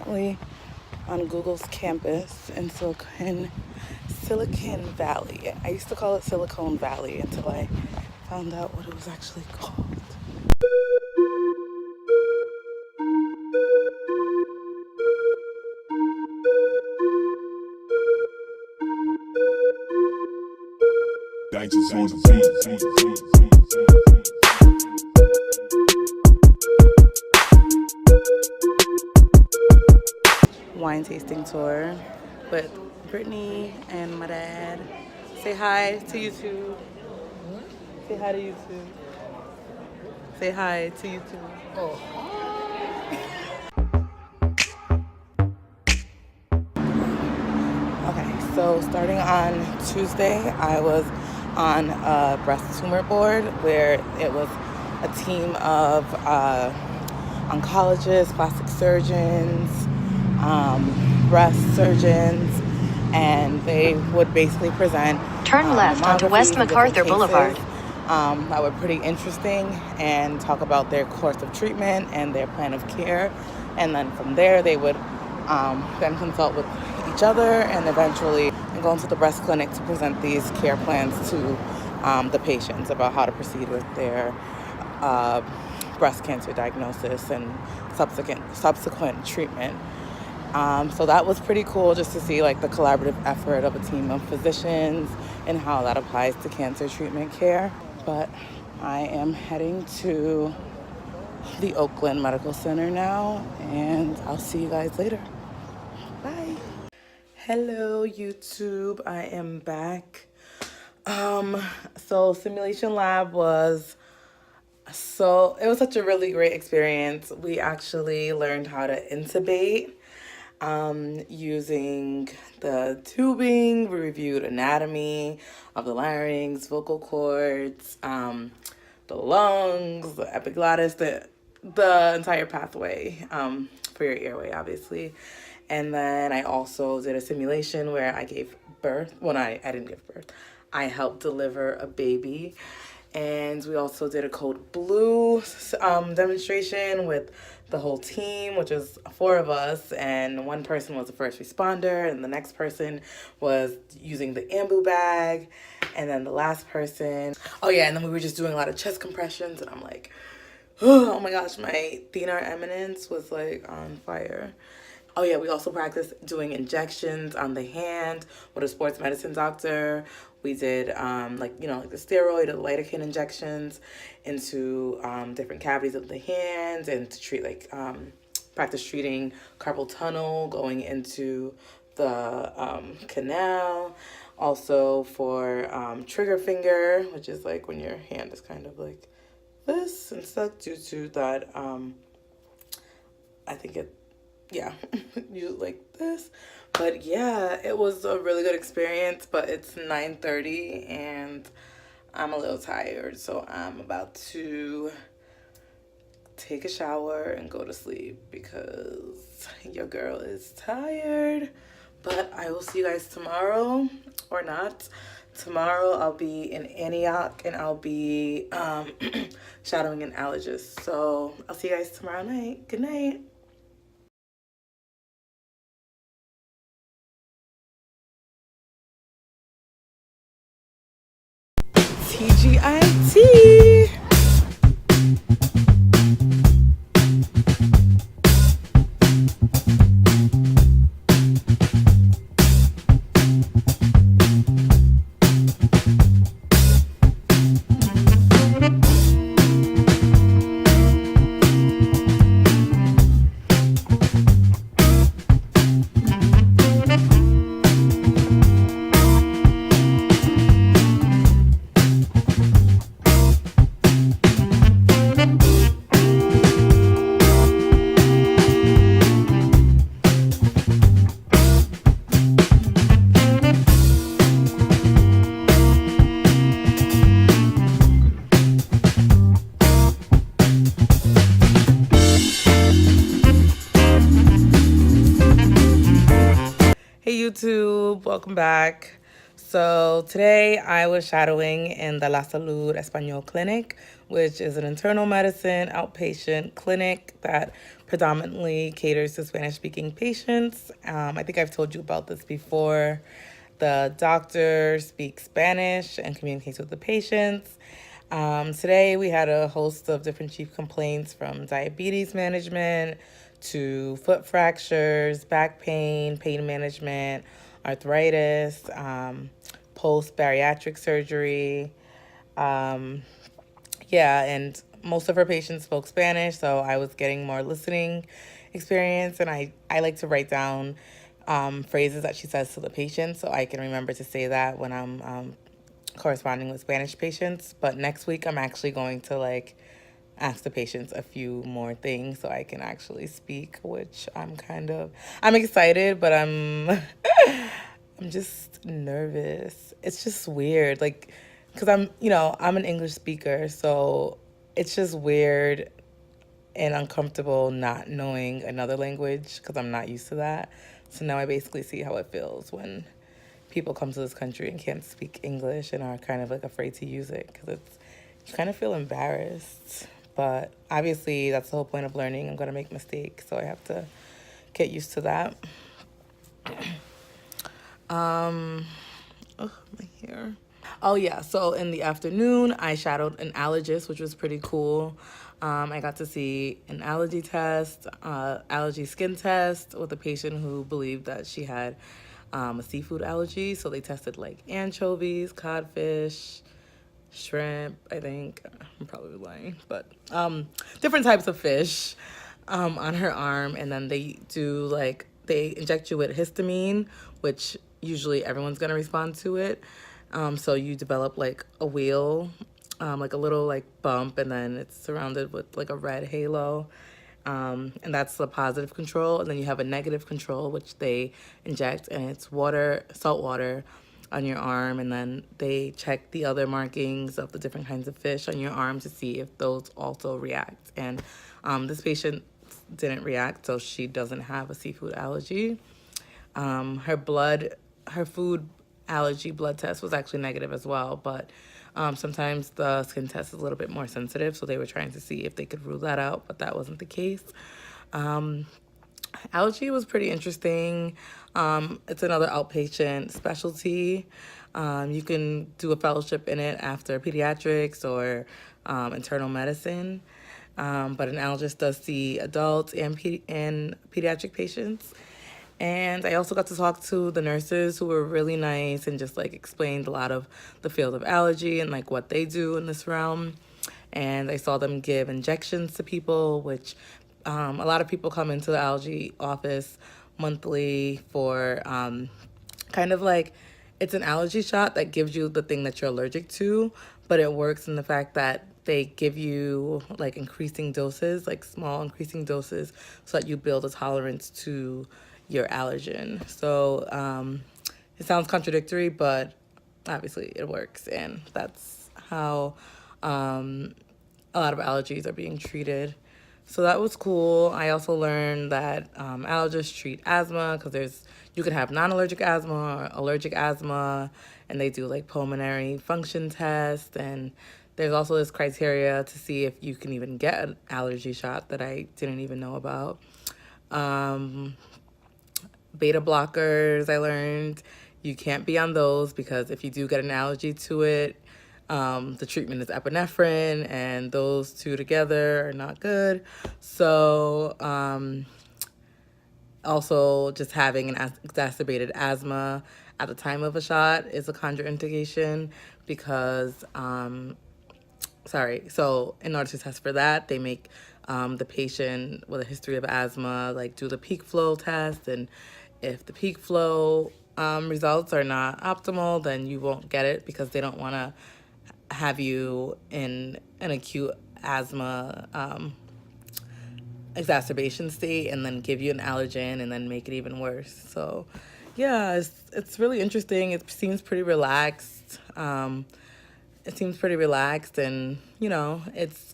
currently on Google's campus in Silicon Valley. I used to call it Silicon Valley until I found out what it was actually called. Wine tasting tour with Brittany and my dad. Say hi to YouTube. Say hi to YouTube. Say hi to YouTube. Oh. Okay, so starting on Tuesday, I was on a breast tumor board where it was a team of oncologists, plastic surgeons, breast surgeons, and they would basically present turn left onto West MacArthur Boulevard. That were pretty interesting and talk about their course of treatment and their plan of care. And then from there, they would then consult with each other and eventually go into the breast clinic to present these care plans to the patients about how to proceed with their breast cancer diagnosis and subsequent treatment. So that was pretty cool just to see like the collaborative effort of a team of physicians and how that applies to cancer treatment care. But I am heading to the Oakland Medical Center now, and I'll see you guys later. Bye. Hello, YouTube. I am back. So simulation lab was it was such a really great experience. We actually learned how to intubate using the tubing. We reviewed anatomy of the larynx, vocal cords, the lungs, the epiglottis, the entire pathway for your airway, obviously. And then I also did a simulation where I gave birth. Well, I didn't give birth. I helped deliver a baby. And we also did a Code Blue demonstration with the whole team, which is 4 of us, and one person was a first responder, and the next person was using the ambu bag, and then the last person, and then we were just doing a lot of chest compressions, and I'm like, oh my gosh, my thenar eminence was like on fire. Oh yeah, we also practiced doing injections on the hand with a sports medicine doctor. We did like the steroid or lidocaine injections into different cavities of the hand, and to treat practice treating carpal tunnel going into the canal. Also for trigger finger, which is like when your hand is kind of like this and stuff due to that I think you like this. But yeah, it was a really good experience, but it's 9:30 and I'm a little tired, so I'm about to take a shower and go to sleep because your girl is tired. But I will see you guys tomorrow, or not. Tomorrow I'll be in Antioch and I'll be shadowing an allergist. So I'll see you guys tomorrow night. Good night. TGIT. YouTube, welcome back. So today I was shadowing in the La Salud Español clinic, which is an internal medicine outpatient clinic that predominantly caters to Spanish-speaking patients. I think I've told you about this before. The doctor speaks Spanish and communicates with the patients. Today we had a host of different chief complaints, from diabetes management to foot fractures, back pain, pain management, arthritis, post-bariatric surgery. Yeah, and most of her patients spoke Spanish, so I was getting more listening experience, and I like to write down phrases that she says to the patient so I can remember to say that when I'm corresponding with Spanish patients. But next week I'm actually going to like ask the patients a few more things so I can actually speak, which I'm excited, but I'm just nervous. It's just weird, like, because I'm an English speaker, so it's just weird and uncomfortable not knowing another language because I'm not used to that. So now I basically see how it feels when people come to this country and can't speak English and are kind of like afraid to use it, because you kind of feel embarrassed. But obviously that's the whole point of learning. I'm going to make mistakes, so I have to get used to that. Oh, my hair. Oh yeah, so in the afternoon I shadowed an allergist, which was pretty cool. I got to see an allergy test, allergy skin test with a patient who believed that she had a seafood allergy. So they tested like anchovies, codfish, shrimp, I think. I'm probably lying, but different types of fish on her arm. And then they inject you with histamine, which usually everyone's going to respond to it. So you develop like a wheal, like a little like bump, and then it's surrounded with like a red halo. And that's the positive control. And then you have a negative control, which they inject, and it's salt water on your arm. And then they check the other markings of the different kinds of fish on your arm to see if those also react. And this patient didn't react, so she doesn't have a seafood allergy. Her food allergy blood test was actually negative as well, but sometimes the skin test is a little bit more sensitive, so they were trying to see if they could rule that out, but that wasn't the case. Allergy was pretty interesting. It's another outpatient specialty. You can do a fellowship in it after pediatrics or internal medicine. But an allergist does see adults and pediatric patients. And I also got to talk to the nurses, who were really nice and just like explained a lot of the field of allergy and like what they do in this realm. And I saw them give injections to people, which a lot of people come into the allergy office monthly for kind of like, it's an allergy shot that gives you the thing that you're allergic to, but it works in the fact that they give you like increasing doses, like small increasing doses, so that you build a tolerance to your allergen. So it sounds contradictory, but obviously it works, and that's how a lot of allergies are being treated. So that was cool. I also learned that allergists treat asthma, because you could have non-allergic asthma or allergic asthma, and they do like pulmonary function tests. And there's also this criteria to see if you can even get an allergy shot that I didn't even know about. Beta blockers, I learned you can't be on those, because if you do get an allergy to it, the treatment is epinephrine, and those two together are not good. So also just having an exacerbated asthma at the time of a shot is a contraindication, because so in order to test for that, they make the patient with a history of asthma like do the peak flow test, and if the peak flow results are not optimal, then you won't get it, because they don't want to have you in an acute asthma exacerbation state and then give you an allergen and then make it even worse. So yeah, it's really interesting. It seems pretty relaxed. And it's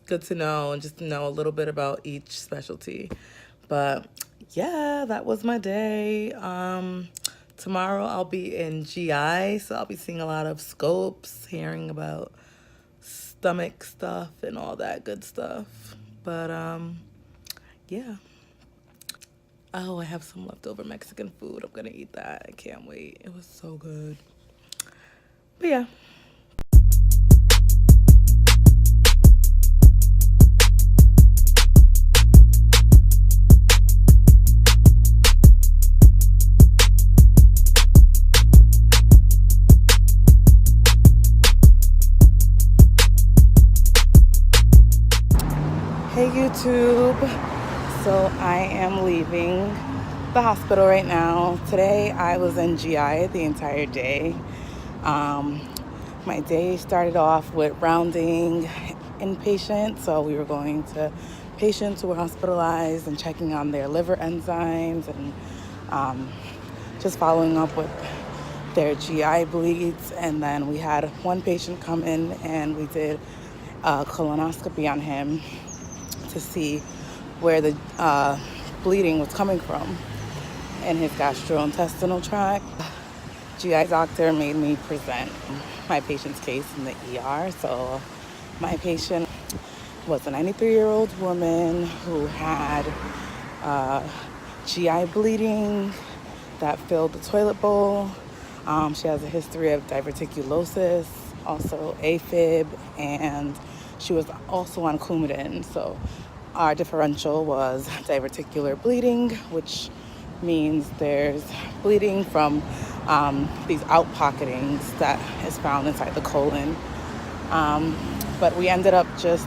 good to know, and just to know a little bit about each specialty. But yeah, that was my day. Tomorrow I'll be in GI, so I'll be seeing a lot of scopes, hearing about stomach stuff and all that good stuff. But yeah. Oh, I have some leftover Mexican food. I'm gonna eat that. I can't wait. It was so good. But yeah. Hey YouTube. So I am leaving the hospital right now. Today I was in GI the entire day. My day started off with rounding inpatients. So we were going to patients who were hospitalized and checking on their liver enzymes and just following up with their GI bleeds. And then we had one patient come in and we did a colonoscopy on him to see where the bleeding was coming from in his gastrointestinal tract. GI doctor made me present my patient's case in the ER. So my patient was a 93-year-old woman who had GI bleeding that filled the toilet bowl. She has a history of diverticulosis, also AFib, and she was also on Coumadin. So our differential was diverticular bleeding, which means there's bleeding from these outpocketings that is found inside the colon. But we ended up just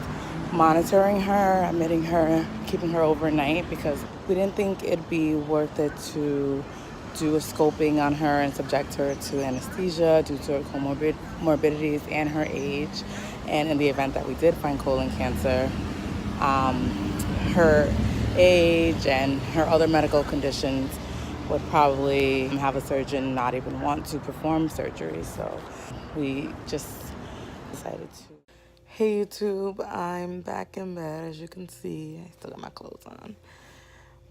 monitoring her, admitting her, keeping her overnight because we didn't think it'd be worth it to do a scoping on her and subject her to anesthesia due to her comorbidities and her age. And in the event that we did find colon cancer, her age and her other medical conditions would probably have a surgeon not even want to perform surgery. So we just decided to. Hey YouTube, I'm back in bed. As you can see, I still got my clothes on.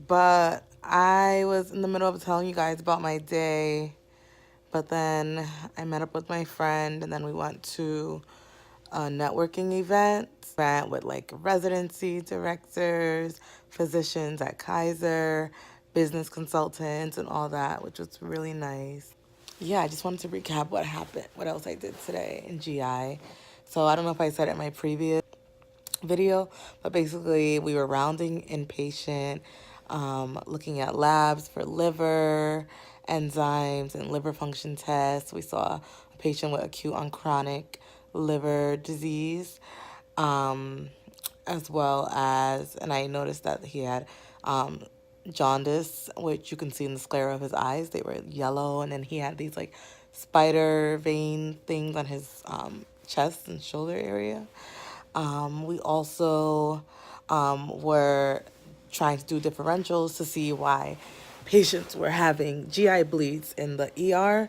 But I was in the middle of telling you guys about my day, but then I met up with my friend and then we went to a networking event with like residency directors, physicians at Kaiser, business consultants and all that, which was really nice. Yeah, I just wanted to recap what happened, what else I did today in GI. So I don't know if I said it in my previous video, but basically we were rounding inpatient, looking at labs for liver enzymes and liver function tests. We saw a patient with acute on chronic liver disease, as well as, and I noticed that he had jaundice, which you can see in the sclera of his eyes. They were yellow, and then he had these like spider vein things on his chest and shoulder area. We also were trying to do differentials to see why patients were having GI bleeds in the ER.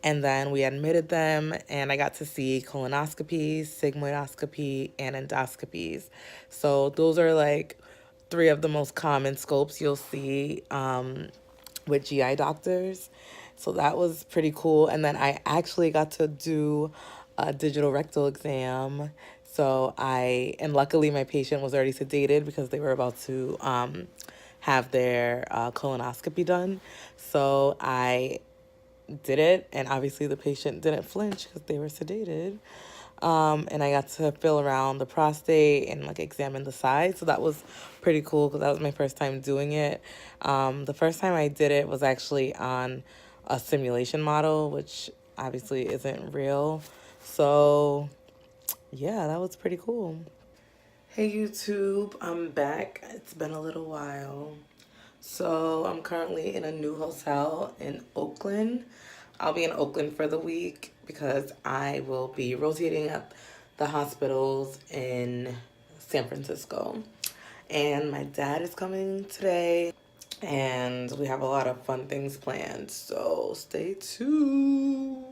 And then we admitted them, and I got to see colonoscopies, sigmoidoscopy, and endoscopies. So those are like three of the most common scopes you'll see with GI doctors. So that was pretty cool. And then I actually got to do a digital rectal exam. So and luckily my patient was already sedated because they were about to have their colonoscopy done. So I did it, and obviously the patient didn't flinch because they were sedated. And I got to feel around the prostate and like examine the side. So that was pretty cool because that was my first time doing it. The first time I did it was actually on a simulation model, which obviously isn't real. So yeah, that was pretty cool. Hey YouTube, I'm back. It's been a little while. So I'm currently in a new hotel in Oakland. I'll be in Oakland for the week because I will be rotating at the hospitals in San Francisco. And my dad is coming today, and we have a lot of fun things planned. So stay tuned.